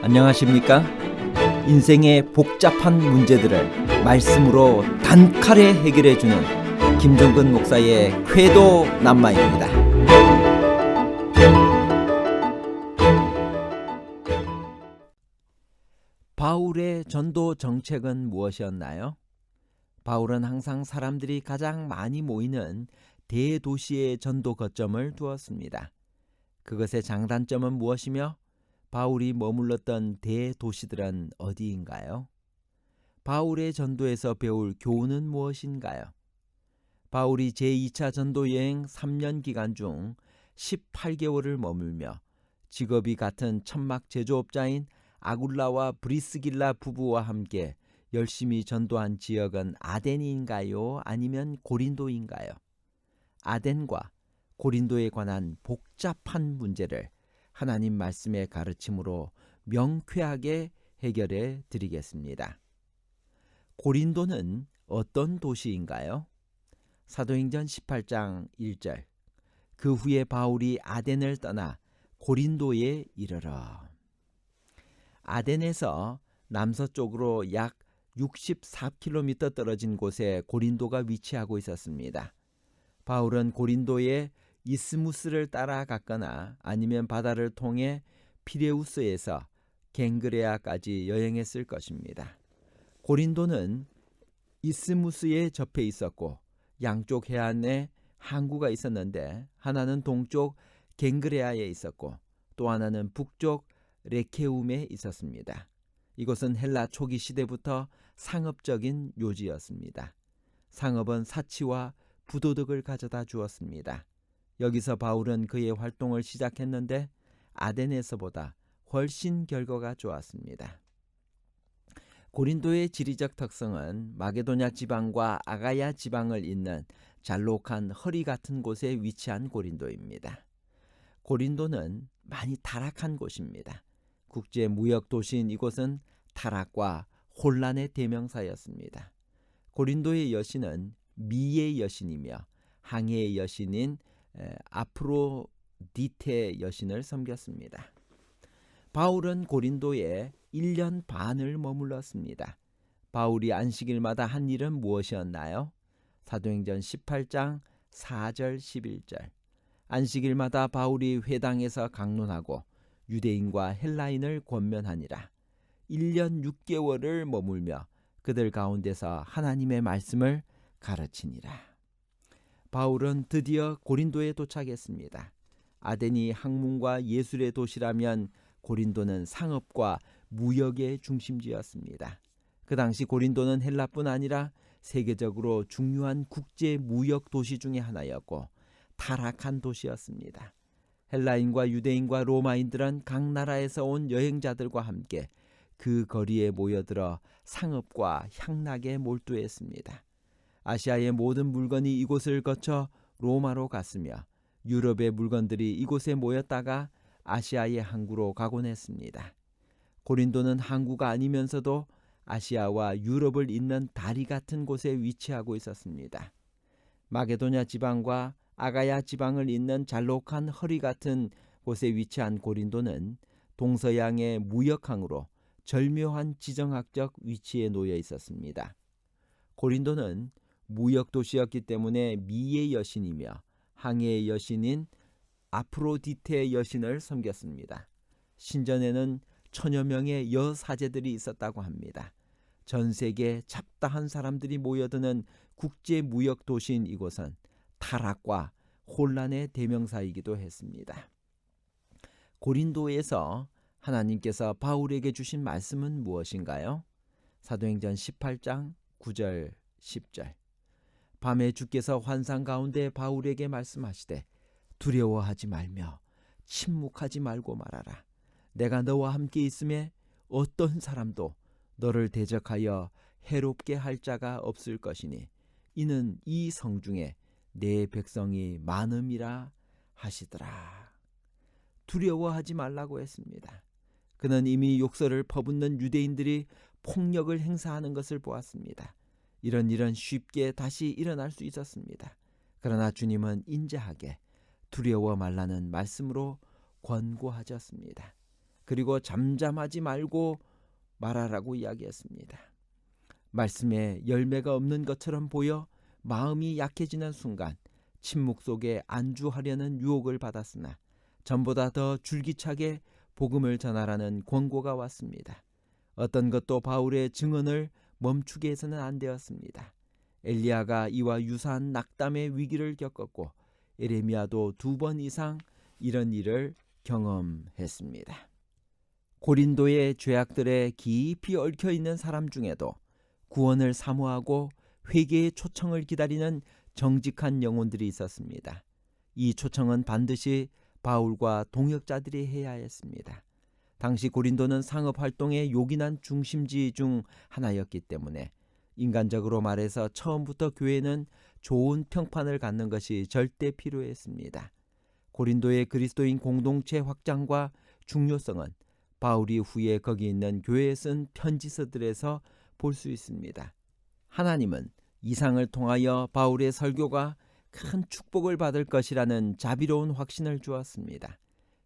안녕하십니까? 인생의 복잡한 문제들을 말씀으로 단칼에 해결해주는 김종근 목사의 쾌도 남마입니다. 바울의 전도 정책은 무엇이었나요? 바울은 항상 사람들이 가장 많이 모이는 대도시에 전도 거점을 두었습니다. 그것의 장단점은 무엇이며 바울이 머물렀던 대도시들은 어디인가요? 바울의 전도에서 배울 교훈은 무엇인가요? 바울이 제2차 전도 여행 3년 기간 중 18개월을 머물며 직업이 같은 천막 제조업자인 아굴라와 브리스길라 부부와 함께 열심히 전도한 지역은 아덴인가요? 아니면 고린도인가요? 아덴과 고린도에 관한 복잡한 문제를 하나님 말씀의 가르침으로 명쾌하게 해결해 드리겠습니다. 고린도는 어떤 도시인가요? 사도행전 18장 1절. 그 후에 바울이 아덴을 떠나 고린도에 이르러. 아덴에서 남서쪽으로 약 64km 떨어진 곳에 고린도가 위치하고 있었습니다. 바울은 고린도의 이스무스를 따라갔거나 아니면 바다를 통해 피레우스에서 갱그레아까지 여행했을 것입니다. 고린도는 이스무스에 접해 있었고 양쪽 해안에 항구가 있었는데 하나는 동쪽 갱그레아에 있었고 또 하나는 북쪽 레케움에 있었습니다. 이곳은 헬라 초기 시대부터 상업적인 요지였습니다. 상업은 사치와 부도덕을 가져다 주었습니다. 여기서 바울은 그의 활동을 시작했는데 아덴에서보다 훨씬 결과가 좋았습니다. 고린도의 지리적 특성은 마게도냐 지방과 아가야 지방을 잇는 잘록한 허리 같은 곳에 위치한 고린도입니다. 고린도는 많이 타락한 곳입니다. 국제 무역 도시인 이곳은 타락과 혼란의 대명사였습니다. 고린도의 여신은 미의 여신이며 항해의 여신인 아프로디테 여신을 섬겼습니다. 바울은 고린도에 1년 반을 머물렀습니다. 바울이 안식일마다 한 일은 무엇이었나요? 사도행전 18장 4절 11절. 안식일마다 바울이 회당에서 강론하고 유대인과 헬라인을 권면하니라. 1년 6개월을 머물며 그들 가운데서 하나님의 말씀을 가르치니라. 바울은 드디어 고린도에 도착했습니다. 아덴이 학문과 예술의 도시라면 고린도는 상업과 무역의 중심지였습니다. 그 당시 고린도는 헬라뿐 아니라 세계적으로 중요한 국제 무역 도시 중의 하나였고 타락한 도시였습니다. 헬라인과 유대인과 로마인들은 각 나라에서 온 여행자들과 함께 그 거리에 모여들어 상업과 향락에 몰두했습니다. 아시아의 모든 물건이 이곳을 거쳐 로마로 갔으며 유럽의 물건들이 이곳에 모였다가 아시아의 항구로 가곤 했습니다. 고린도는 항구가 아니면서도 아시아와 유럽을 잇는 다리 같은 곳에 위치하고 있었습니다. 마게도냐 지방과 아가야 지방을 잇는 잘록한 허리 같은 곳에 위치한 고린도는 동서양의 무역항으로 절묘한 지정학적 위치에 놓여 있었습니다. 고린도는 무역 도시였기 때문에 미의 여신이며 항해의 여신인 아프로디테 여신을 섬겼습니다. 신전에는 1000여 명의 여사제들이 있었다고 합니다. 전 세계 잡다한 사람들이 모여드는 국제 무역 도시인 이곳은 타락과 혼란의 대명사이기도 했습니다. 고린도에서 하나님께서 바울에게 주신 말씀은 무엇인가요? 사도행전 18장 9절 10절. 밤에 주께서 환상 가운데 바울에게 말씀하시되 두려워하지 말며 침묵하지 말고 말하라. 내가 너와 함께 있음에 어떤 사람도 너를 대적하여 해롭게 할 자가 없을 것이니 이는 이 성중에 내 백성이 많음이라 하시더라. 두려워하지 말라고 했습니다. 그는 이미 욕설을 퍼붓는 유대인들이 폭력을 행사하는 것을 보았습니다. 이런 일은 쉽게 다시 일어날 수 있었습니다. 그러나 주님은 인자하게 두려워 말라는 말씀으로 권고하셨습니다. 그리고 잠잠하지 말고 말하라고 이야기했습니다. 말씀에 열매가 없는 것처럼 보여 마음이 약해지는 순간 침묵 속에 안주하려는 유혹을 받았으나 전보다 더 줄기차게 복음을 전하라는 권고가 왔습니다. 어떤 것도 바울의 증언을 멈추게 해서는 안 되었습니다. 엘리야가 이와 유사한 낙담의 위기를 겪었고 에레미야도 2번 이상 이런 일을 경험했습니다. 고린도의 죄악들에 깊이 얽혀있는 사람 중에도 구원을 사모하고 회개의 초청을 기다리는 정직한 영혼들이 있었습니다. 이 초청은 반드시 바울과 동역자들이 해야 했습니다. 당시 고린도는 상업활동의 요긴한 중심지 중 하나였기 때문에 인간적으로 말해서 처음부터 교회는 좋은 평판을 갖는 것이 절대 필요했습니다. 고린도의 그리스도인 공동체 확장과 중요성은 바울이 후에 거기 있는 교회에 쓴 편지서들에서 볼 수 있습니다. 하나님은 이상을 통하여 바울의 설교가 큰 축복을 받을 것이라는 자비로운 확신을 주었습니다.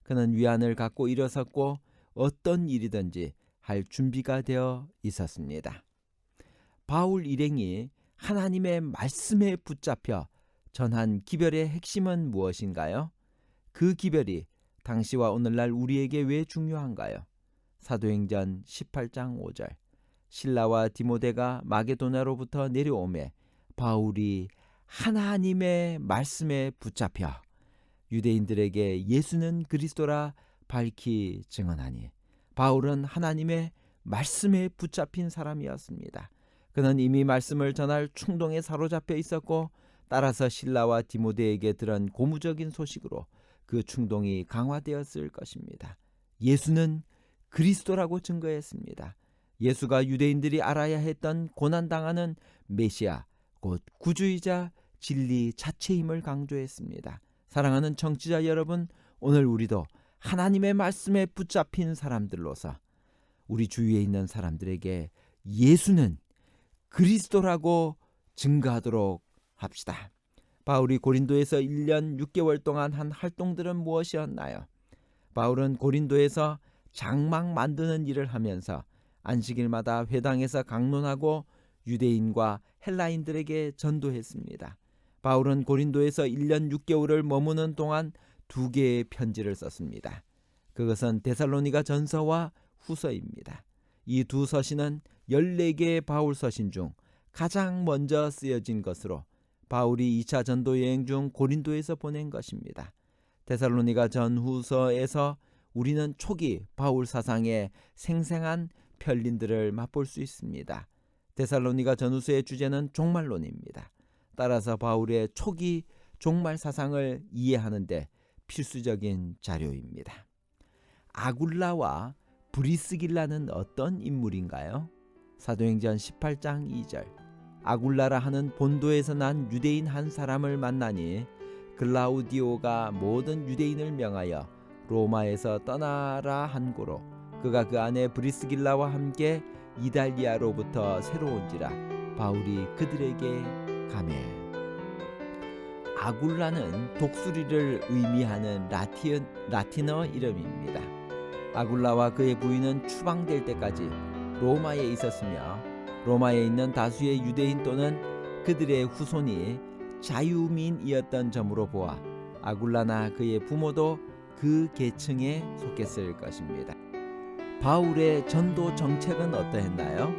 그는 위안을 갖고 일어섰고 어떤 일이든지 할 준비가 되어 있었습니다. 바울 일행이 하나님의 말씀에 붙잡혀 전한 기별의 핵심은 무엇인가요? 그 기별이 당시와 오늘날 우리에게 왜 중요한가요? 사도행전 18장 5절 실라와 디모데가 마게도냐로부터 내려오매 바울이 하나님의 말씀에 붙잡혀 유대인들에게 예수는 그리스도라 밝히 증언하니 바울은 하나님의 말씀에 붙잡힌 사람이었습니다. 그는 이미 말씀을 전할 충동에 사로잡혀 있었고 따라서 실라와 디모데에게 들은 고무적인 소식으로 그 충동이 강화되었을 것입니다. 예수는 그리스도라고 증거했습니다. 예수가 유대인들이 알아야 했던 고난당하는 메시아, 곧 구주이자 진리 자체임을 강조했습니다. 사랑하는 청취자 여러분, 오늘 우리도 하나님의 말씀에 붙잡힌 사람들로서 우리 주위에 있는 사람들에게 예수는 그리스도라고 증거하도록 합시다. 바울이 고린도에서 1년 6개월 동안 한 활동들은 무엇이었나요? 바울은 고린도에서 장막 만드는 일을 하면서 안식일마다 회당에서 강론하고 유대인과 헬라인들에게 전도했습니다. 바울은 고린도에서 1년 6개월을 머무는 동안 2개의 편지를 썼습니다. 그것은 데살로니가 전서와 후서입니다. 이 두 서신은 14개의 바울 서신 중 가장 먼저 쓰여진 것으로 바울이 2차 전도 여행 중 고린도에서 보낸 것입니다. 데살로니가 전후서에서 우리는 초기 바울 사상의 생생한 편린들을 맛볼 수 있습니다. 데살로니가 전후서의 주제는 종말론입니다. 따라서 바울의 초기 종말 사상을 이해하는 데 필수적인 자료입니다. 아굴라와 브리스길라는 어떤 인물인가요? 사도행전 18장 2절 아굴라라 하는 본도에서 난 유대인 한 사람을 만나니 글라우디오가 모든 유대인을 명하여 로마에서 떠나라 한 고로 그가 그 안에 브리스길라와 함께 이달리아로부터 새로 온지라 바울이 그들에게 가매. 아굴라는 독수리를 의미하는 라틴어 이름입니다. 아굴라와 그의 부인은 추방될 때까지 로마에 있었으며 로마에 있는 다수의 유대인 또는 그들의 후손이 자유민이었던 점으로 보아 아굴라나 그의 부모도 그 계층에 속했을 것입니다. 바울의 전도 정책은 어떠했나요?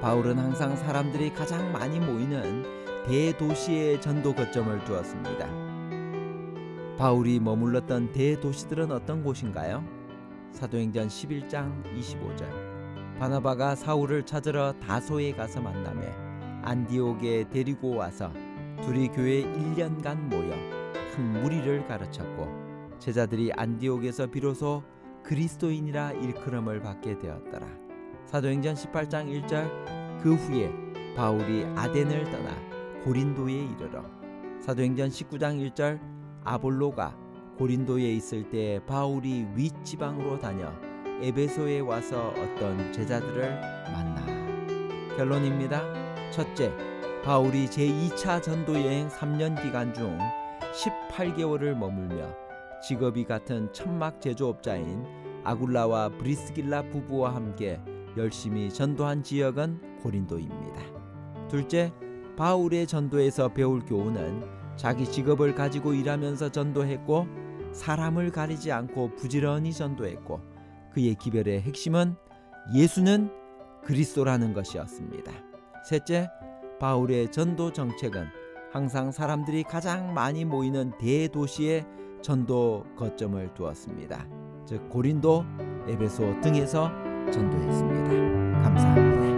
바울은 항상 사람들이 가장 많이 모이는 대도시에 전도 거점을 두었습니다. 바울이 머물렀던 대도시들은 어떤 곳인가요? 사도행전 11장 25절 바나바가 사울을 찾으러 다소에 가서 만나매 안디옥에 데리고 와서 둘이 교회에 1년간 모여 큰 무리를 가르쳤고 제자들이 안디옥에서 비로소 그리스도인이라 일컬음을 받게 되었더라. 사도행전 18장 1절 그 후에 바울이 아덴을 떠나 고린도에 이르러 사도행전 19장 1절 아볼로가 고린도에 있을 때 바울이 윗지방으로 다녀 에베소에 와서 어떤 제자들을 만나. 결론입니다. 첫째, 바울이 제2차 전도여행 3년 기간 중 18개월을 머물며 직업이 같은 천막 제조업자인 아굴라와 브리스길라 부부와 함께 열심히 전도한 지역은 고린도입니다. 둘째, 바울의 전도에서 배울 교훈은 자기 직업을 가지고 일하면서 전도했고 사람을 가리지 않고 부지런히 전도했고 그의 기별의 핵심은 예수는 그리스도라는 것이었습니다. 셋째, 바울의 전도 정책은 항상 사람들이 가장 많이 모이는 대도시에 전도 거점을 두었습니다. 즉 고린도, 에베소 등에서 전도했습니다. 감사합니다.